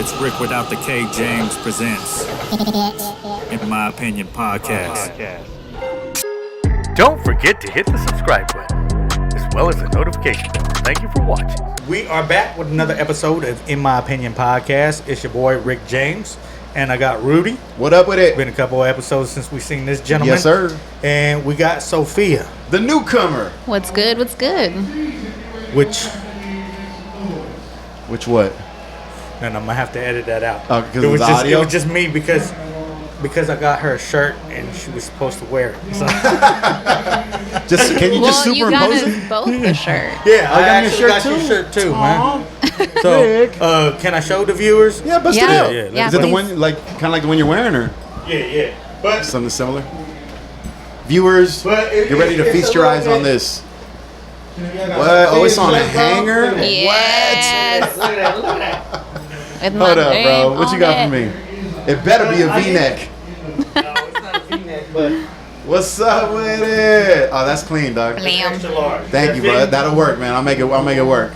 It's Rick without the K. James presents In My Opinion Podcast. Don't forget to hit the subscribe button, as well as the notification bell. Thank you for watching. We are back with another episode of In My Opinion Podcast. It's your boy, Rick James, and I got Rudy. What up with it? Been a couple of episodes since we seen this gentleman. Yes, sir. And we got Sophia. The newcomer. What's good? What's good? Which what? and I'm gonna have to edit that out. Oh, because it was of the just audio? it was just me because I got her a shirt and she was supposed to wear it. So, Just can you just Well, you got superimpose us it? both the shirt. yeah, I got me a actually shirt got you a too? shirt too, Aw. man. So, Rick. can I show the viewers? Yeah, bust Yeah. it out. Yeah, Yeah, Is it the please. one kind of like the one you're wearing, or Yeah. But something similar? Viewers, get ready to feast your eyes on this. What? Oh, it's on a hanger. Yes. Look at that. With my Hold up, name bro. What you on got it. for me? It better be a V-neck. No, it's not a V-neck, but What's up with it? Oh, that's clean, dog. Blam. extra large. Thank you, bro. That'll work, man. I'll make it work.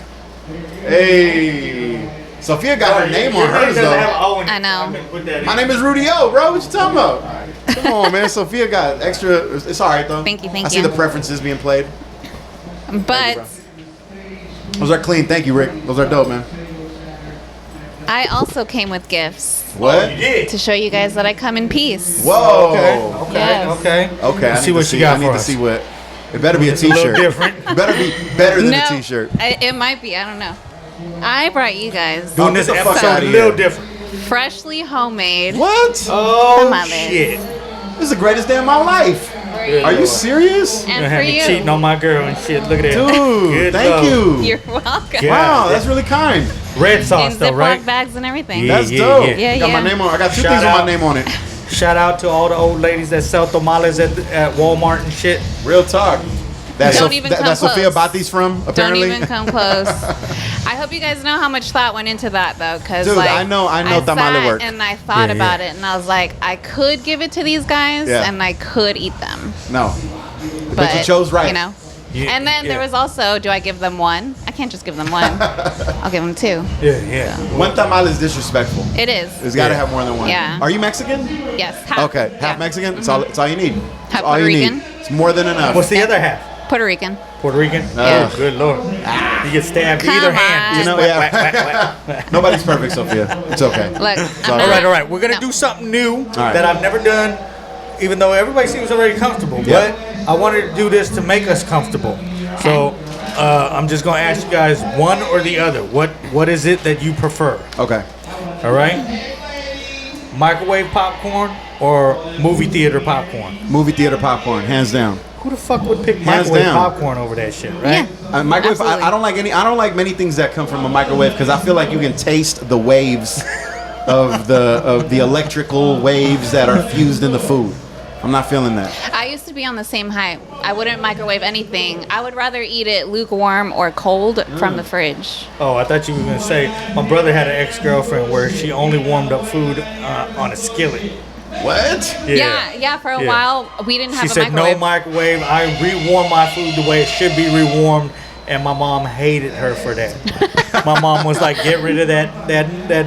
Hey, Sophia got her name on hers though. I know. My name is Rudy O, bro. What you talking about? Come on, man. Sophia got extra. It's all right though. Thank you, I see the preferences being played. But Those are clean. Thank you, Rick. Those are dope, man. I also came with gifts What? You did. to show you guys that I come in peace. Whoa. Yes. Okay. Okay. Let's see what she got I need for to us. see what. It better be a It's a little T-shirt. different. It better be better than No, a T-shirt. it might be. I don't know. I brought you guys Doing Oh, this get the fuck episode outta a little here. different. freshly homemade. What? Oh Tamales. shit! This is the greatest day of my life. Are you serious? And You for had me you. cheating on my girl and shit. Look at that. Dude, Good thank love. you. You're welcome. Yeah. Wow, that's really kind. Red sauce In though, Ziploc right? bags and everything. Yeah. That's dope. Yeah, Got my yeah. name on. I got two Shout things with out. my name on it. Shout out to all the old ladies that sell tamales at Walmart and shit. Real talk. Don't even come that Sophia close. bought these from, Don't apparently. even come close. I hope you guys know how much thought went into that, though, because Dude, like I know tamale sat work. and I thought Yeah, about yeah. it, and I was like, I could give it to these guys, Yeah. and I could eat them, No. but you chose right. You know. Yeah, And then there yeah. was also, do I give them one? I can't just give them one. I'll give them two. Yeah. One tamal is disrespectful. It is. It's got to Yeah. have more than one. Yeah. Are you Mexican? Yes. Half. Okay, half Yeah. Mexican. It's all you need. It's Half all Puerto you Rican. need. It's more than enough. What's the other half? Puerto Rican. Puerto Rican. Yeah. Oh, good lord. You get stabbed Come either on. hand. You know, Just yeah. whack, whack, whack, whack. Nobody's perfect, Sophia. It's okay. Look. all I'm right. All right. We're gonna No. do something new right. that I've never done, even though everybody seems already comfortable. Yep. But I wanted to do this to make us comfortable. So I'm just gonna ask you guys one or the other. What is it that you prefer? Okay. All right. Microwave popcorn or movie theater popcorn? Movie theater popcorn, hands down. Who the fuck would pick Hands microwave down. popcorn over that shit, right? Yeah. Microwave. Absolutely. I don't like any. I don't like many things that come from a microwave because I feel like you can taste the waves of the electrical waves that are fused in the food. I'm not feeling that. I used to be on the same height. I wouldn't microwave anything. I would rather eat it lukewarm or cold from the fridge. Oh, I thought you were gonna say my brother had an ex-girlfriend where she only warmed up food on a skillet. What? Yeah. For a Yeah. while, we didn't have She a said microwave. no microwave. I rewarm my food the way it should be rewarmed, and my mom hated her for that. My mom was like, "Get rid of that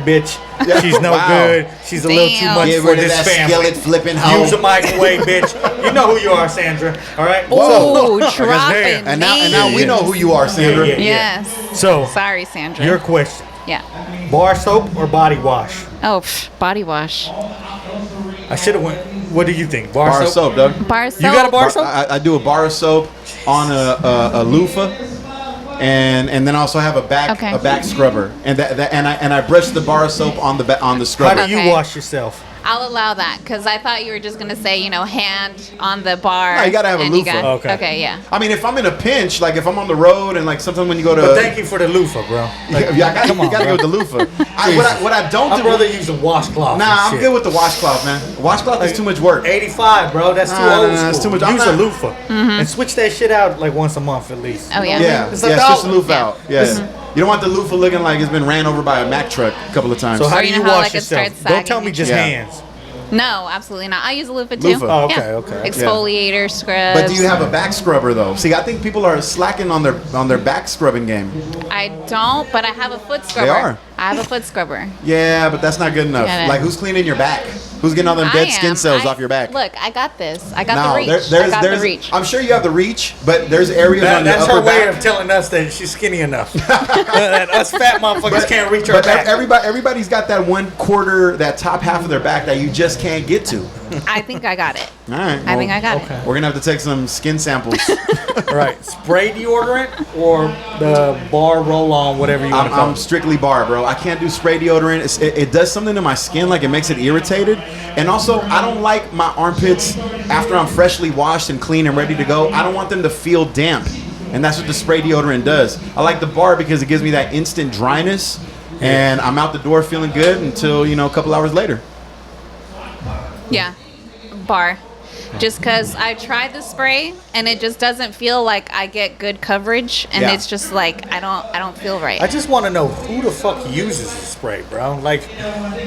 bitch. Yeah. She's no Wow. good. She's a little too Damn. much Get for rid of this that family. skillet flipping hoe. Use a microwave, bitch. You know who you are, Sandra. All right. Ooh, So, dropping And now names. we know who you are, Sandra. Yeah. Yes. So Sorry, Sandra. your question: Yeah. bar soap or body wash? Oh, body wash. I should have went. What do you think? Bar of soap, Doug. Bar soap. You got a bar soap? I do a bar of soap on a loofah, and then I also have a back scrubber, and I brush the bar of soap on the How scrubber. do you Okay. wash yourself? I'll allow that because I thought you were just gonna say, hand on the bar. No, you gotta have a and you loofah. got- Okay. Okay. Yeah. I mean, if I'm in a pinch, like if I'm on the road and like sometimes when you go to, But thank you for the loofah, bro. Like, yeah, I come on, gotta bro. go with the loofah. What I don't I'd do, rather use a washcloth. nah, and I'm shit. good with the washcloth, man. Washcloth is too much work. 85, bro. That's too Nah, old nah, school. that's too much. I'm Use a not- loofah and switch that shit out like once a month at least. Oh yeah. Yeah, It's yeah, a switch the dollar. loofah Yeah. out. Yeah, you don't want the loofah looking like it's been ran over by a Mack truck a couple of times. So how Or do you you know how, wash like, it yourself? starts Don't tell sagging me and just shit. hands. No, absolutely not. I use a loofah too. Loofah. Oh, okay, Yeah. okay. Exfoliator, scrubs. But do you have a back scrubber though? See, I think people are slacking on their back scrubbing game. I don't, but I have a foot scrubber. They are. I have a foot scrubber. Yeah, but that's not good enough. Get it. Like, who's cleaning your back? Who's getting all them dead skin cells off your back? Look, I got this. I got No, the reach. there's, I got the reach. I'm sure you have the reach, but there's areas on your That's upper her way back. of telling us that she's skinny enough. That us fat motherfuckers can't reach her But back. everybody's got that 1/4, that top half of their back that you just can't get to. I think I got it. All right. I think I got okay. it. We're gonna have to take some skin samples. Right. Spray deodorant or the bar roll-on, whatever you want to call I'm it. strictly bar, bro. I can't do spray deodorant. It does something to my skin, like it makes it irritated. And also, I don't like my armpits after I'm freshly washed and clean and ready to go. I don't want them to feel damp. And that's what the spray deodorant does. I like the bar because it gives me that instant dryness. And I'm out the door feeling good until, a couple hours later. Yeah. Bar. Just because I tried the spray and it just doesn't feel like I get good coverage, and Yeah. it's just like I don't feel right. I just want to know who the fuck uses the spray, bro. Like,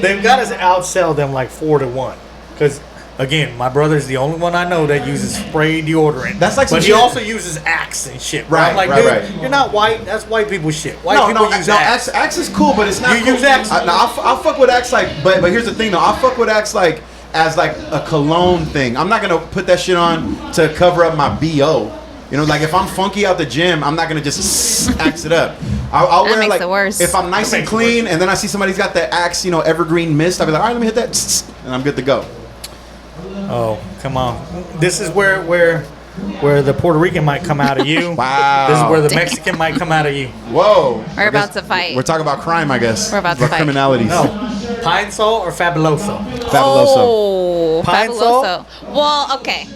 they've got to outsell them like 4-1. Because, again, my brother's the only one I know that uses spray deodorant. That's like some but he shit- also uses Axe and shit, bro. Right, I'm like, right, dude, right. you're not white. That's white people shit. White people use Axe. Axe is cool, but it's not. You cool. use Axe? I'll fuck with Axe but here's the thing though. I'll fuck with Axe as a cologne thing. I'm not gonna put that shit on to cover up my BO. Like if I'm funky out the gym, I'm not gonna just Axe it up. I'll That wear makes like it worse. if I'm nice and clean, and then I see somebody's got the Axe, evergreen mist. I'll be like, all right, let me hit that, and I'm good to go. Oh, come on. This is where the Puerto Rican might come out of you. Wow. This is where the Mexican might come out of you. Whoa. We're about to fight. We're talking about crime, I guess. We're about to fight. criminalities. No. Pine Sol or Fabuloso? Fabuloso. Oh, Pine Fabuloso. Well, okay.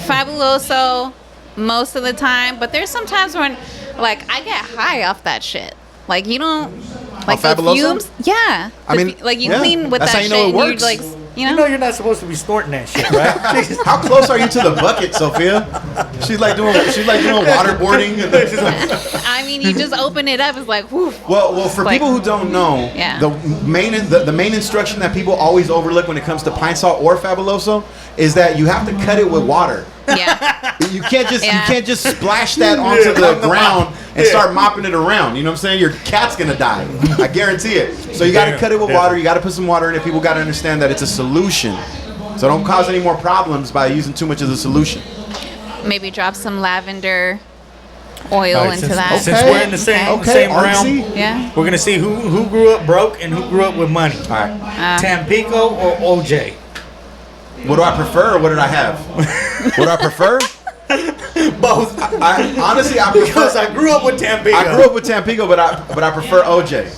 Fabuloso most of the time, but there's sometimes when, like, I get high off that shit. Like, you don't, like the Fabuloso? fumes. Yeah. I mean, like you yeah. clean with That's that how you know shit, it and works. you like, You know you're not supposed to be snorting that shit, right? Jesus. How close are you to the bucket, Sophia? She's like doing waterboarding. I mean, you just open it up. It's like, whew. Well, for Like- people who don't know, Yeah. the main instruction that people always overlook when it comes to pine salt or Fabuloso is that you have to cut it with water. Yeah. You can't Yeah. just splash that onto the ground and start mopping it around. You know what I'm saying? Your cat's gonna die. I guarantee it. So you got to cut it with water. You got to put some water in it. People got to understand that it's a solution. So don't cause any more problems by using too much of the solution. Maybe drop some lavender oil All right, into since, that. Since we're in the same, Okay, same artsy. realm, Yeah. we're gonna see who grew up broke and who grew up with money. All right. Tampico or OJ? What do I prefer, or what did I have? What do I prefer? Both. I honestly, I Because prefer. I grew up with Tampico. I grew up with Tampico, but I prefer OJ.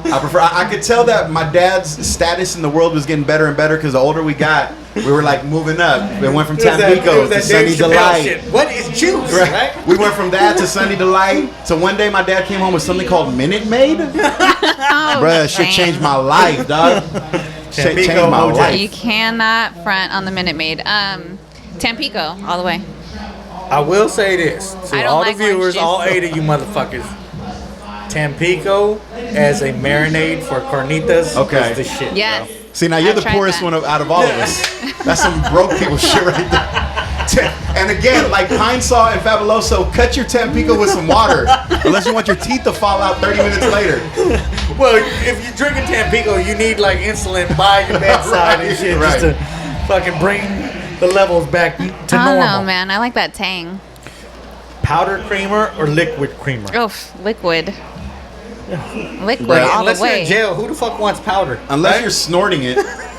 I could tell that my dad's status in the world was getting better and better because the older we got, we were like moving up. We went from It was Tampico that to Sunny Dave Chappelle Delight. shit. What is juice, right? We went from that to Sunny Delight. So one day my dad came home with something called Minute Maid. Oh, Bruh, that shit damn. changed my life, dog. Shit changed Tampico, my OJ. life. You cannot front on the Minute Maid. Tampico, all the way. I will say this I to don't all like the viewers, orange juice. all 8 of you motherfuckers. Tampico as a marinade for carnitas Okay. is the shit. Yes. Bro. See, now you're I've the tried poorest that. one out of all of us. That's some broke people shit right there. And again, like pine salt and Fabuloso, cut your Tampico with some water. Unless you want your teeth to fall out 30 minutes later. Well, if you're drinking Tampico, you need like insulin by your bedside and shit Right. just to fucking bring the levels back to I don't normal. know, man. I like that tang. Powdered creamer or liquid creamer? Oh, liquid. Liquid Right. all Unless the you're way. in jail, who the fuck wants powder? Unless Right? you're snorting it.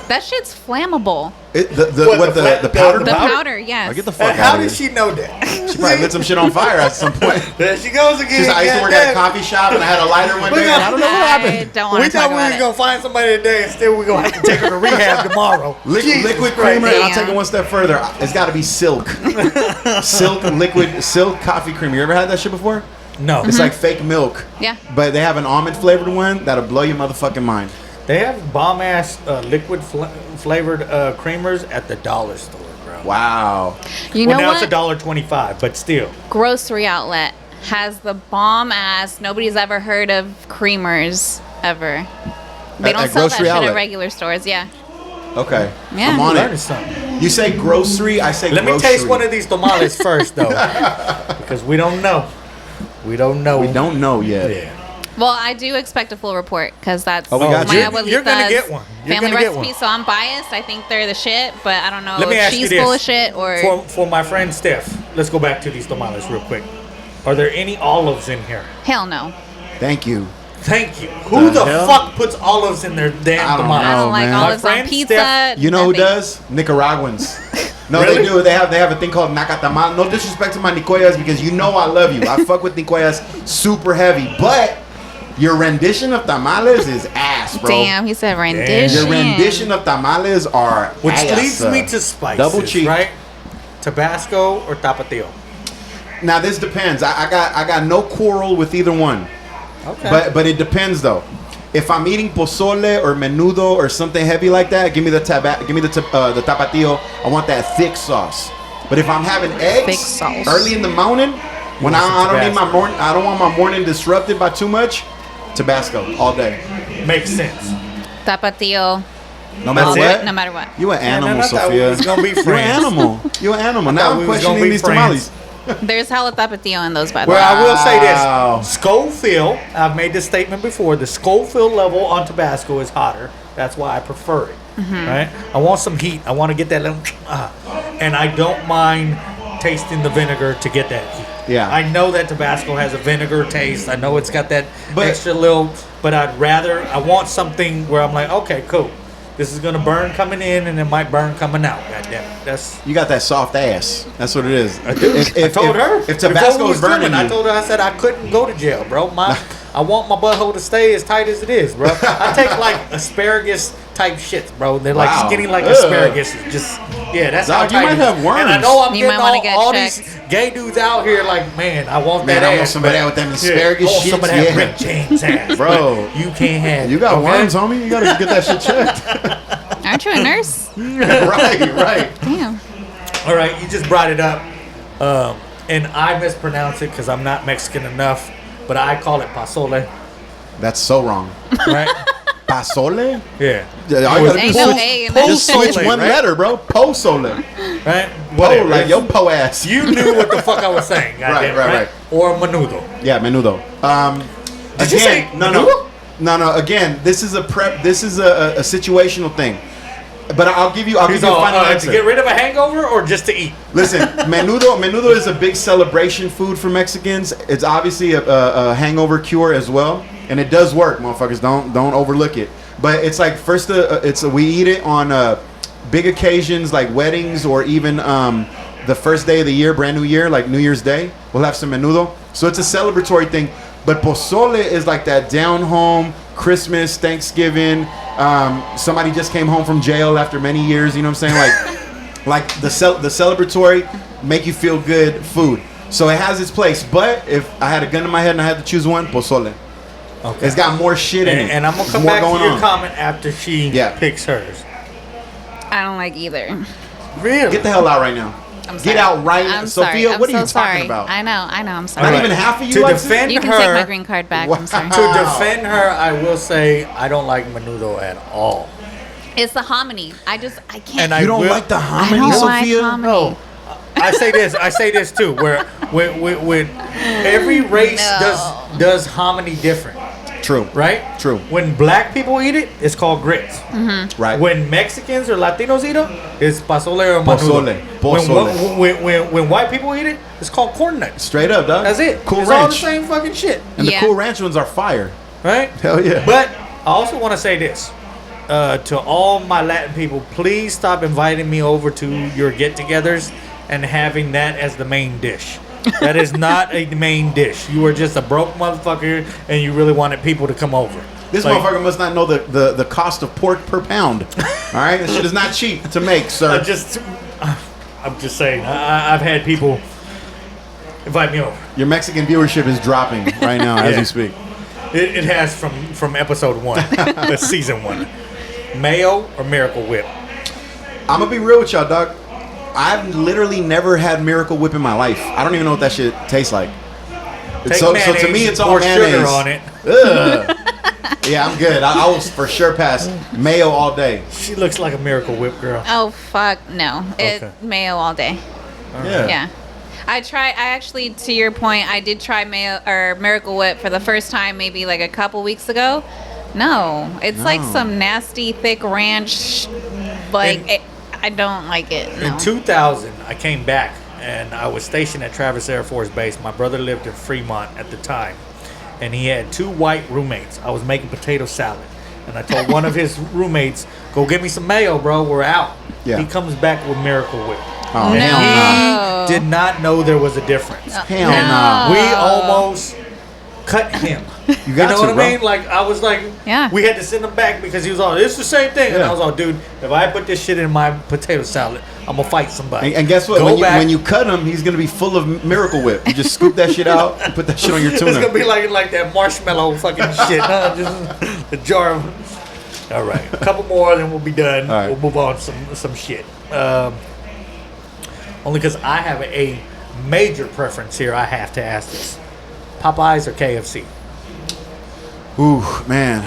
That shit's flammable. The the powder? The Powder? powder, yes. Oh, get the fuck And how out of did here. she know that? She probably lit some shit on fire at some point. There she goes again. She's like, I used to work at a goddamn. coffee shop and I had a lighter one We day. got- And I don't know what I happened. don't want We to talk thought we about was it. gonna find somebody today, and still we're gonna have to take her to rehab tomorrow. Jesus Liquid Christ. creamer, and I'll Damn. take it one step further. It's got to be silk. Silk coffee creamer. You ever had that shit before? No, It's like fake milk. Yeah. But they have an almond flavored one that'll blow your motherfucking mind. they have bomb ass liquid flavored creamers at the dollar store, bro. Wow. You Well, know now what? it's $1.25, but still. Grocery outlet has the bomb ass. Nobody's ever heard of creamers ever. They At don't sell that grocery shit outlet? at regular stores. Yeah. Okay. Yeah. I'm on Learning it. something. You say grocery, I say Let grocery. me taste one of these tamales first, though, because we don't know. We don't know. We don't know yet. Yeah. Well, I do expect a full report because that's Oh, we got my you. You're gonna abuelita's get one. You're family gonna get recipe. one. So I'm biased. I think they're the shit, but I don't know Let me if ask you she's this. full of shit or. For my friend Steph, let's go back to these tamales real quick. Are there any olives in here? Hell no. Thank you. Thank you. Who the hell? fuck puts olives in their damn I don't tamales? I don't like man. olives My on friend pizza. Steph- You know who nothing. does? Nicaraguans. No, Really? they do. They have a thing called nacatamal. No disrespect to my Nicoyas because you know I love you. I fuck with Nicoyas super heavy, but your rendition of tamales is ass, bro. Damn, he said rendition. Your rendition of tamales are Which ass, leads me to spices, double cheek. right? Tabasco or Tapatio? Now this depends. I got no quarrel with either one, Okay. but it depends though. If I'm eating pozole or menudo or something heavy like that, give me the tapatio. I want that thick sauce. But if I'm having eggs Thick sauce. early in the morning, when want some I don't need my Tabasco. morning, I don't want my morning disrupted by too much. Tabasco all day, Makes sense. Tapatio. no matter That's what. it? No matter what. You an animal, I thought we Sophia. was gonna be You an friends. animal. You an animal. Now thought I'm we was gonna questioning be these friends. tamales. There's hella tapatio in those, by the Well, way. I will say Wow. this. Scoville, I've made this statement before, the Scoville level on Tabasco is hotter. That's why I prefer it. Right? I want some heat. I want to get that little, and I don't mind tasting the vinegar to get that heat. Yeah. I know that Tabasco has a vinegar taste. I know it's got that But- extra little, but I want something where I'm like, okay, cool. This is gonna burn coming in, and it might burn coming out. God damn it. That's. You got that soft ass. That's what it is. I do. I told her. If Before we Tabasco was is burning filming, I you, told her, I said I couldn't go to jail, bro. I want my butthole to stay as tight as it is, bro. I take like asparagus type shits, bro. They're like Wow. skinny like Ugh. asparagus. Just that's Dog, how you tight might it have is. worms. And I know I'm You getting might wanna get all checked. these gay dudes out here like, man, I want Man, that I want ass. some of but- that with them asparagus I want some of shits, that yeah. Rick James ass, Bro. but you can't have. you it, got okay? worms, homie. You gotta get that shit checked. Aren't you a nurse? right. Damn. All right, you just brought it up, and I mispronounce it because I'm not Mexican enough, but I call it pasole, That's so wrong. right? Pasole? Yeah. I gotta Ain't pull- no A in that Just shit. switch Posole, one right? letter, bro. Posole. Right? Po, Whatever. like yo po ass. You knew what the fuck I was saying. goddamn, Right. Or menudo. Yeah, menudo. Did you say menudo? No. Again, this is a prep. This is a situational thing. But I'll give you He's a all, final to answer. get rid of a hangover or just to eat? Listen, menudo is a big celebration food for Mexicans. It's obviously a hangover cure as well, and it does work, motherfuckers. Don't overlook it. But it's like we eat it on big occasions like weddings or even the first day of the year, brand new year, like New Year's Day. We'll have some menudo. So it's a celebratory thing. But pozole is like that down home Christmas, Thanksgiving. Somebody just came home from jail after many years. You know what I'm saying? Like the celebratory, make you feel good food. So it has its place. But if I had a gun in my head and I had to choose one, pozole. Okay. It's got more shit in it. And I'm going to come More back to going your on. comment after she Yeah. picks hers. I don't like either. Really? Get the hell out right now. I'm Get sorry. out right now. I'm Sophia, sorry. what are I'm you so talking sorry. about? I know. I'm sorry. Not Alright. even half of you To like defend You can her, take my green card back. I'm sorry. To defend her, I will say I don't like menudo at all. It's the hominy. I can't. And You don't will- like the I hominy, don't like Sophia? hominy. No. I say this too, where with every race No. does hominy different, True. right? True. When black people eat it, it's called grits. Right. When Mexicans or Latinos eat it, it's pozole or menudo. Pozole. When white people eat it, it's called corn nuts. Straight up, dog. That's it. Cool it's all the Ranch. same fucking shit, And Yeah. the Cool Ranch ones are fire. right? Hell yeah. But I also want to say this to all my Latin people: please stop inviting me over to your get-togethers and having that as the main dish. That is not a main dish. You are just a broke motherfucker, and you really wanted people to come over. This Like, motherfucker must not know the cost of pork per pound. All right? This shit is not cheap to make, sir. I'm just saying. I've had people invite me over. Your Mexican viewership is dropping right now as Yeah. you speak. It has from episode 1, season 1. Mayo or Miracle Whip? I'm going to be real with y'all, dog. I've literally never had Miracle Whip in my life. I don't even know what that shit tastes like. Take So to mayonnaise, me, it's all pour mayonnaise. sugar on it. Ugh. Yeah, I'm good. I will for sure pass mayo all day. She looks like a Miracle Whip girl. Oh fuck no! Okay. Mayo all day. Yeah. Yeah. I actually, to your point, I did try mayo or Miracle Whip for the first time maybe like a couple weeks ago. No, it's like some nasty thick ranch. I don't like it. No. In 2000, I came back and I was stationed at Travis Air Force Base. My brother lived in Fremont at the time, and he had 2 white roommates. I was making potato salad, and I told one of his roommates, "Go get me some mayo, bro. We're out." Yeah. He comes back with Miracle Whip. Oh, And hell no. he did not know there was a difference. Hell no. We almost cut him. You got know to, what I bro. mean? Like, I was like, Yeah. we had to send him back because he was all, it's the same thing. And Yeah. I was all, dude, if I put this shit in my potato salad, I'm going to fight somebody. And guess what? Go When back. you cut him, he's gonna be full of Miracle Whip. You just scoop that shit out and put that shit on your tuna. It's going to be like that marshmallow fucking shit. Huh? Just a jar of... All right. A couple more, then we'll be done. All right. We'll move on to some shit. Only because I have a major preference here, I have to ask this. Popeyes or KFC? Ooh, man.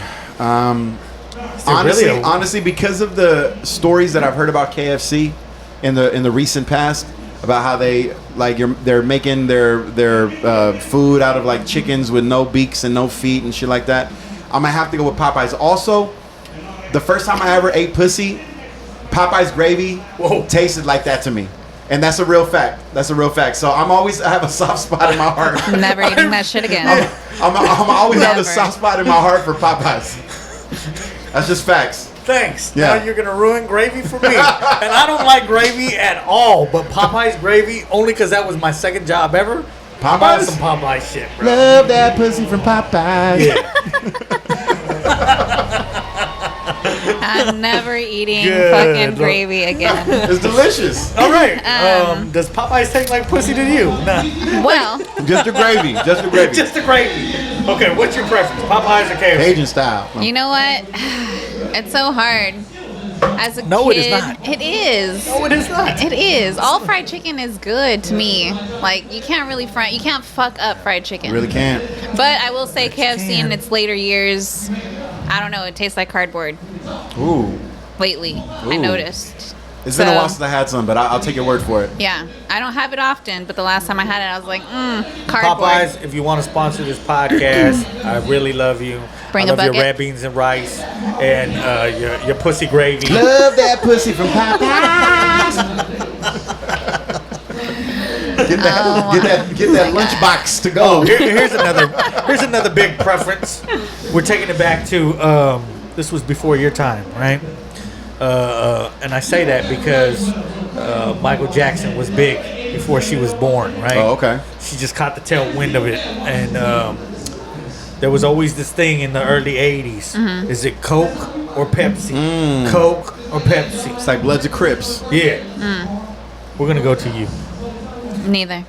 really a- Honestly, because of the stories that I've heard about KFC in the recent past, about how they're making their food out of like chickens with no beaks and no feet and shit like that, I'm gonna have to go with Popeyes. Also, the first time I ever ate pussy, Popeyes gravy tasted like that to me. And that's a real fact. That's a real fact. So I have a soft spot in my heart. Never eating that shit again. I'm always have a Never. soft spot in my heart for Popeyes. That's just facts. Thanks. Yeah. Now you're going to ruin gravy for me. And I don't like gravy at all, but Popeyes gravy, only because that was my second job ever. I'm on Popeyes? some Popeyes shit, bro. Love that pussy from Popeyes. Yeah. I'm never eating Good. fucking gravy again. It's delicious. All right. Does Popeyes taste like pussy to you? Nah. Well, Just the gravy. Just the gravy. Just the gravy. Okay, what's your preference? Popeyes or KFC? Cajun style. you know what? It's so hard. As a No, kid, it is not. It is. No, it is not. It is. All fried chicken is good to me. Like you can't really you can't fuck up fried chicken. Really can't. But I will say KFC can. in its later years, I don't know, it tastes like cardboard Ooh. lately. I Ooh. noticed. It's been a So- while since I had some, but I'll take your word for it. Yeah, I don't have it often, but the last time I had it, I was like, cardboard. Popeyes, if you want to sponsor this podcast, I really love you. Bring I a love your bucket. red beans and rice and your pussy gravy. Love that pussy from Popeyes. Get that lunchbox to go. Here's another big preference. We're taking it back to this was before your time, right? And I say that because Michael Jackson was big before she was born, right? Oh, okay. She just caught the tailwind of it, and there was always this thing in the early '80s: is it Coke or Pepsi? Coke or Pepsi? It's like Bloods and Crips. Yeah. We're gonna go to you. Neither.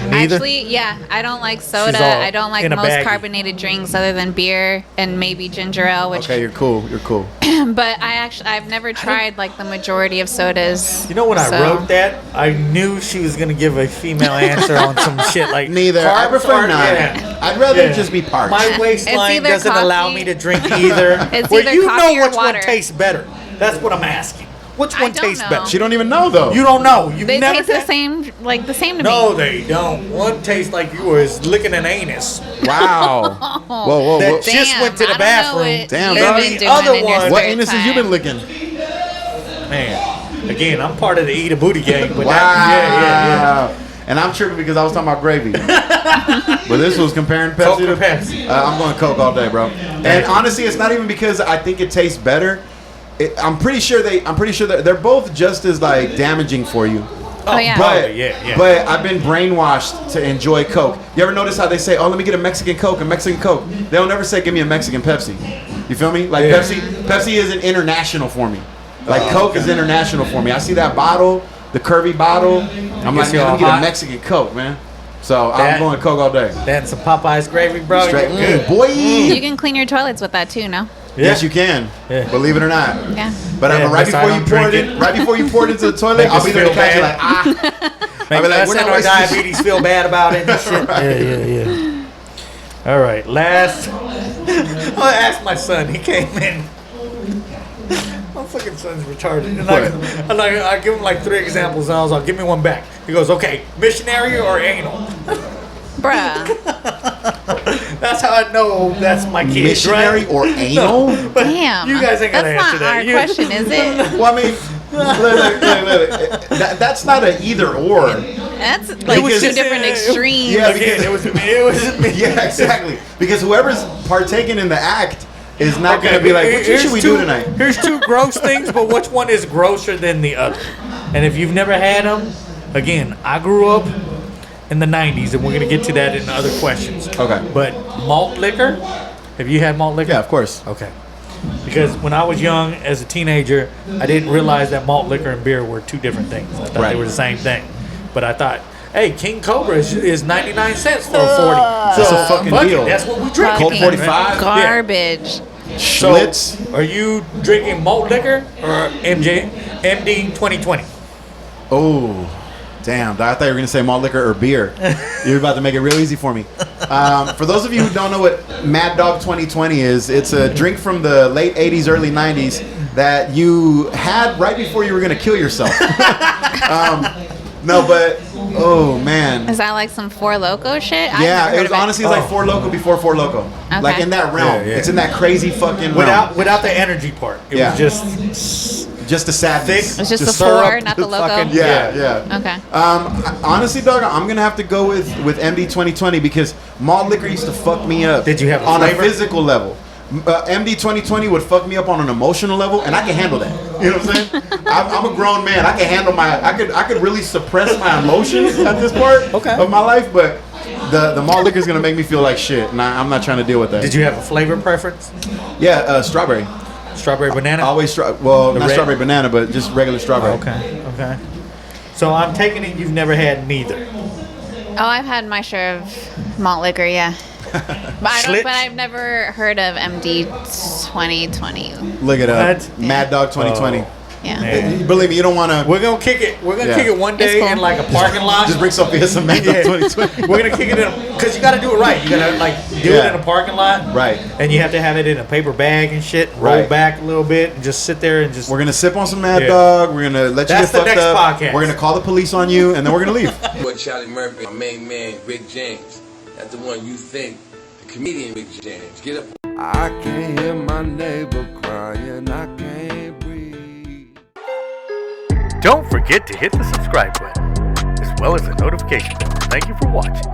Neither? Actually, yeah, I don't like She's soda. all I don't like in a most baggie. carbonated drinks other than beer and maybe ginger ale, which. Okay, you're cool. You're cool. But I've never tried like the majority of sodas. You know, when I so- wrote that, I knew she was gonna give a female answer on some shit like Neither. I carbs prefer are- not. yeah. I'd rather Yeah. just be parched. My waistline either doesn't allow coffee- me to drink either. It's Well, either you coffee know or which water. one tastes better. That's what I'm asking. Which I one don't tastes know. better? She don't even know though. You don't know. You They never taste the did? same, like the same to No, me. they don't. One tastes like yours licking an anus. Wow. Whoa, whoa, That whoa. just went to the I don't know bathroom. what Damn, you've dog. been The doing other in your one- spare What anuses you been time. licking? Man, again, I'm part of the Eat a Booty gang, but Wow. yeah. And I'm tripping because I was talking about gravy. But this was comparing Pepsi Coke to or Pepsi? I'm going Coke all day, bro. And honestly, it's not even because I think it tastes better. I'm pretty sure that they're both just as like damaging for you. Oh, yeah. But yeah. but I've been brainwashed to enjoy Coke. You ever notice how they say, "Oh, let me get a Mexican Coke, a Mexican Coke"? They'll never say, "Give me a Mexican Pepsi." You feel me? Like Yeah. Pepsi is an international for me. Like Coke is international for me. I see that bottle, the curvy bottle. I'm like, Gets you man, let all me get hot. a Mexican Coke, man. So That- I'm going Coke all day. Then some Popeyes gravy, bro. Straight, You're good. boy. You can clean your toilets with that too, no? Yes, you can. Yeah. Believe it or not. Yeah. But Yeah, right unless I before don't you pour it drink in, right before you pour it into the toilet, Make I'll us be there to feel catch you bad. like, ah. Make be like, us we're and not our wasting shit. diabetes feel bad about it and shit. Yeah. All right, last. I asked my son. He came in. My fucking son's retarded. And I give him like 3 examples, and I was like, give me one back. He goes, okay, missionary or anal? Bruh. That's how I know that's my kid. Missionary right? or anal? But Damn. you guys ain't gonna That's answer not that. our question, is it? Well, I mean, look. That's not an either or. That's like was two just, different extremes. Yeah, Again, it was me. Yeah, exactly. Because whoever's partaking in the act is not going to be like, what should we do tonight? Here's two gross things, but which one is grosser than the other? And if you've never had them, again, I grew up in the 90s, and we're going to get to that in other questions. Okay. But malt liquor, have you had malt liquor? Yeah, of course. Okay. Because when I was young, as a teenager, I didn't realize that malt liquor and beer were two different things. I thought they were the same thing. But I thought, hey, King Cobra is 99 cents for a 40. That's a fucking fuck it, deal. that's what we drink. Colt 45. Garbage. So, Schlitz. are you drinking malt liquor or MD 2020? Oh, damn. I thought you were going to say malt liquor or beer. You're about to make it real easy for me. For those of you who don't know what Mad Dog 2020 is, it's a drink from the late 80s, early 90s that you had right before you were going to kill yourself. No, but, oh, man. Is that like some Four Loco shit? I've Yeah, never heard it was of honestly like Four Loco before Four Loco. Okay. Like in that realm. Yeah. It's in that crazy fucking realm. Without the energy part. It Yeah. was just Just the sadness. It's just the syrup, four, not the loco? fucking- Yeah. Okay. Honestly, dog, I'm gonna have to go with MD 2020 because malt liquor used to fuck me up. Did you have a on flavor? a physical level? MD 2020 would fuck me up on an emotional level, and I can handle that. You know what I'm saying? I'm a grown man. I can handle I could really suppress my emotions at this part of my life, but the malt liquor is gonna make me feel like shit, and I'm not trying to deal with that. Did you have a flavor preference? Yeah, strawberry. Strawberry banana? Always not red? strawberry banana, but just regular strawberry. Okay. So I'm taking it you've never had neither. Oh, I've had my share of malt liquor, yeah. Schlitz? But I've never heard of MD 2020. Look it up. What? Mad Dog 2020. Yeah. Man. Believe me, you don't want to. We're gonna kick it. We're gonna Yeah. kick it one day It's cool. in like a parking lot. Just bring Sophia some Mad Dog Yeah. 2020. We're gonna kick it in because you got to do it right. You gotta like do it in a parking lot, Right. And you have to have it in a paper bag and shit. Roll Right. back a little bit and just sit there and just. We're gonna sip on some Mad Yeah. Dog. We're gonna let you That's get the fucked next up. podcast. We're gonna call the police on you, and then we're gonna leave. Boy, Charlie Murphy, my main man, Rick James. That's the one you think, the comedian Rick James. Get up. I can't hear my neighbor crying, I can't breathe. Don't forget to hit the subscribe button, as well as the notification bell. Thank you for watching.